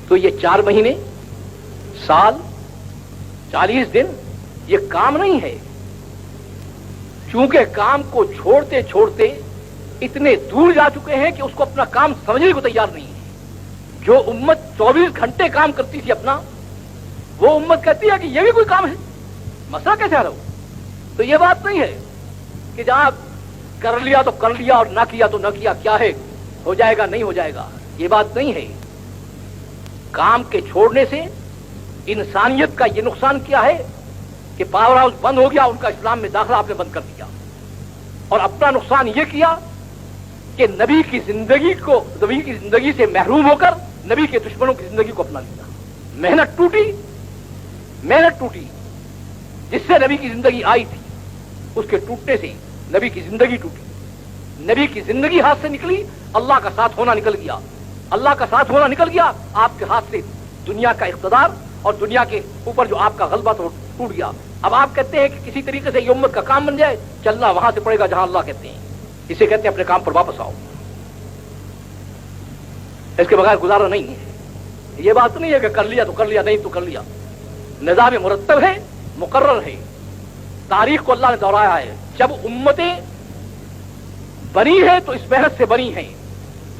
تو یہ 4 مہینے، سال، 40 دن یہ کام نہیں ہے، چونکہ کام کو چھوڑتے چھوڑتے اتنے دور جا چکے ہیں کہ اس کو اپنا کام سمجھنے کو تیار نہیں ہے۔ جو امت 24 گھنٹے کام کرتی تھی اپنا، وہ امت کہتی ہے کہ یہ بھی کوئی کام ہے، مسئلہ کیسے حل ہو؟ تو یہ بات نہیں ہے کہ جہاں کر لیا تو کر لیا اور نہ کیا تو نہ کیا، کیا ہے ہو جائے گا نہیں ہو جائے گا، یہ بات نہیں ہے۔ کام کے چھوڑنے سے انسانیت کا یہ نقصان کیا ہے کہ پاور ہاؤس بند ہو گیا، ان کا اسلام میں داخلہ آپ نے بند کر دیا، اور اپنا نقصان یہ کیا کہ نبی کی زندگی سے محروم ہو کر نبی کے دشمنوں کی زندگی کو اپنا لیا۔ محنت ٹوٹی جس سے نبی کی زندگی آئی تھی، اس کے ٹوٹنے سے نبی کی زندگی ٹوٹی، نبی کی زندگی ہاتھ سے نکلی، اللہ کا ساتھ ہونا نکل گیا، اللہ کا ساتھ ہونا نکل گیا، آپ کے ہاتھ سے دنیا کا اقتدار اور دنیا کے اوپر جو آپ کا غلبہ تھا وہ ٹوٹ گیا۔ اب آپ کہتے ہیں کہ کسی طریقے سے یہ امت کا کام بن جائے، چلنا وہاں سے پڑے گا جہاں اللہ کہتے ہیں، اسے کہتے ہیں اپنے کام پر واپس آؤ، اس کے بغیر گزارا نہیں ہے۔ یہ بات نہیں ہے کہ کر لیا تو کر لیا، نہیں تو کر لیا، نظام مرتب ہے، مقرر ہے، تاریخ کو اللہ نے دہرایا ہے۔ جب امتیں بنی ہے تو اس محنت سے بنی ہیں،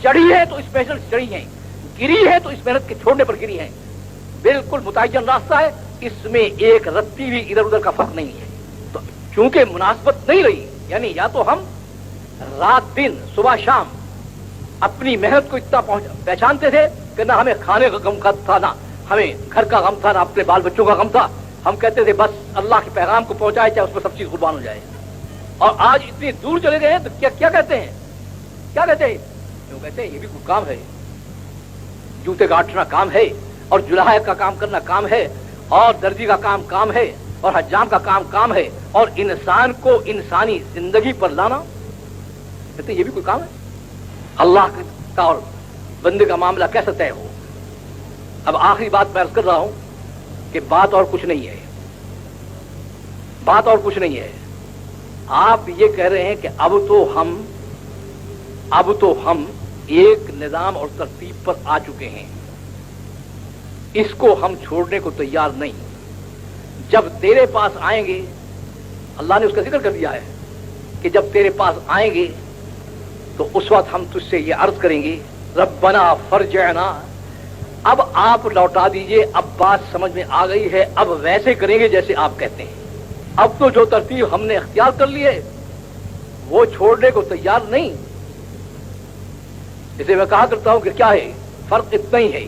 چڑھی ہے تو اس محنت سے چڑھی ہیں، گری ہے تو اس محنت کے چھوڑنے پر گری ہیں، بالکل متعین راستہ ہے، اس میں ایک رتی بھی ادھر ادھر کا فرق نہیں ہے۔ تو چونکہ مناسبت نہیں رہی، یعنی یا تو ہم رات دن صبح شام اپنی محنت کو اتنا پہچانتے تھے کہ نہ ہمیں کھانے کا غم تھا، نہ ہمیں گھر کا غم تھا، نہ اپنے بال بچوں کا غم تھا، ہم کہتے تھے بس اللہ کے پیغام کو پہنچائے چاہے اس میں سب چیز قربان ہو جائے۔ اور آج اتنی دور چلے گئے ہیں تو کیا کہتے ہیں؟ کیا کہتے ہیں؟ کیوں کہتے ہیں یہ بھی کوئی کام ہے، جوتے گاٹنا کام ہے، اور جلاحے کا کام کرنا کام ہے، اور درزی کا کام ہے، اور حجام کا کام ہے، اور انسان کو انسانی زندگی پر لانا کہتے ہیں یہ بھی کوئی کام ہے؟ اللہ کا اور بندے کا معاملہ کیسے طے ہو؟ اب آخری بات میں عرض کر رہا ہوں کہ بات اور کچھ نہیں ہے، بات اور کچھ نہیں ہے۔ آپ یہ کہہ رہے ہیں کہ اب تو ہم ایک نظام اور ترتیب پر آ چکے ہیں، اس کو ہم چھوڑنے کو تیار نہیں۔ جب تیرے پاس آئیں گے، اللہ نے اس کا ذکر کر دیا ہے کہ جب تیرے پاس آئیں گے تو اس وقت ہم تجھ سے یہ عرض کریں گے ربنا فرجعنا، اب آپ لوٹا دیجئے، اب بات سمجھ میں آ گئی ہے، اب ویسے کریں گے جیسے آپ کہتے ہیں۔ اب تو جو ترتیب ہم نے اختیار کر لی ہے وہ چھوڑنے کو تیار نہیں۔ اسے میں کہا کرتا ہوں کہ کیا ہے فرق؟ اتنا ہی ہے،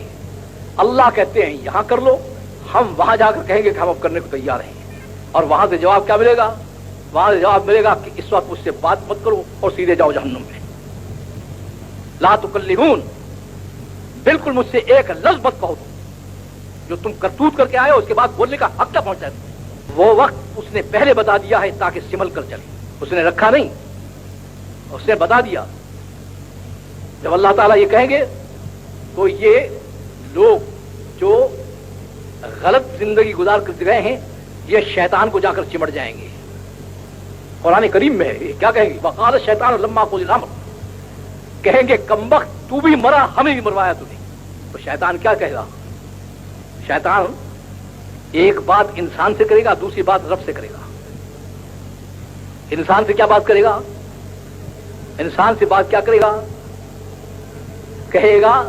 اللہ کہتے ہیں یہاں کر لو، ہم وہاں جا کر کہیں گے کہ ہم اب کرنے کو تیار ہیں، اور وہاں سے جواب کیا ملے گا؟ وہاں سے جواب ملے گا کہ اس وقت مجھ سے بات مت کرو اور سیدھے جاؤ جہنم میں، لا تکلمون، بالکل مجھ سے ایک لفظ مت کہو، جو تم کرتوت کر کے آئے ہو اس کے بعد بولنے کا حق کیا پہنچا ہے؟ وہ وقت اس نے پہلے بتا دیا ہے تاکہ سمل کر چلے، اس نے رکھا نہیں، اس نے بتا دیا۔ جب اللہ تعالیٰ یہ کہیں گے تو یہ لوگ جو غلط زندگی گزار کر گئے ہیں یہ شیطان کو جا کر چمٹ جائیں گے۔ قرآن کریم میں ہے، کیا کہیں گے؟ وقال الشیطان لما قضی الامر، کہیں گے کمبخت تو بھی مرا، ہمیں بھی مروایا تو نہیں۔ تو شیطان کیا کہے گا؟ شیطان ایک بات انسان سے کرے گا، دوسری بات رب سے کرے گا۔ انسان سے کیا بات کرے گا؟ انسان سے بات کیا کرے گا؟ کہے گا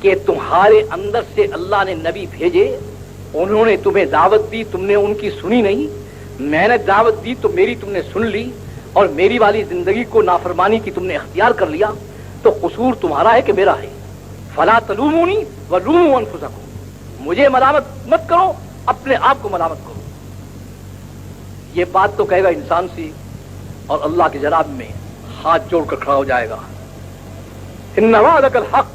کہ تمہارے اندر سے اللہ نے نبی بھیجے، انہوں نے تمہیں دعوت دی، تم نے ان کی سنی نہیں، میں نے دعوت دی تو میری تم نے سن لی، اور میری والی زندگی کو نافرمانی کی تم نے اختیار کر لیا، تو قصور تمہارا ہے کہ میرا ہے؟ فلا تلومونی ولوموا انفسکم، مجھے ملامت مت کرو، اپنے آپ کو ملامت کرو۔ یہ بات تو کہے گا انسان سے، اور اللہ کے جناب میں ہاتھ جوڑ کر کھڑا ہو جائے گا۔ ان وعدک الحق،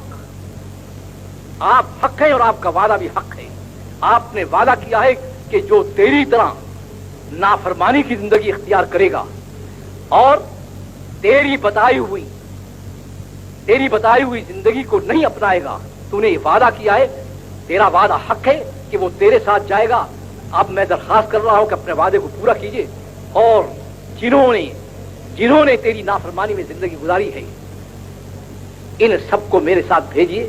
آپ حق ہیں اور آپ کا وعدہ بھی حق ہے۔ آپ نے وعدہ کیا ہے کہ جو تیری طرح نافرمانی کی زندگی اختیار کرے گا اور تیری بتائی ہوئی زندگی کو نہیں اپنائے گا، تو نے یہ وعدہ کیا ہے، تیرا وعدہ حق ہے کہ وہ تیرے ساتھ جائے گا۔ اب میں درخواست کر رہا ہوں کہ اپنے وعدے کو پورا کیجیے، اور جنہوں نے تیری نافرمانی میں زندگی گزاری ہے ان سب کو میرے ساتھ بھیجیے،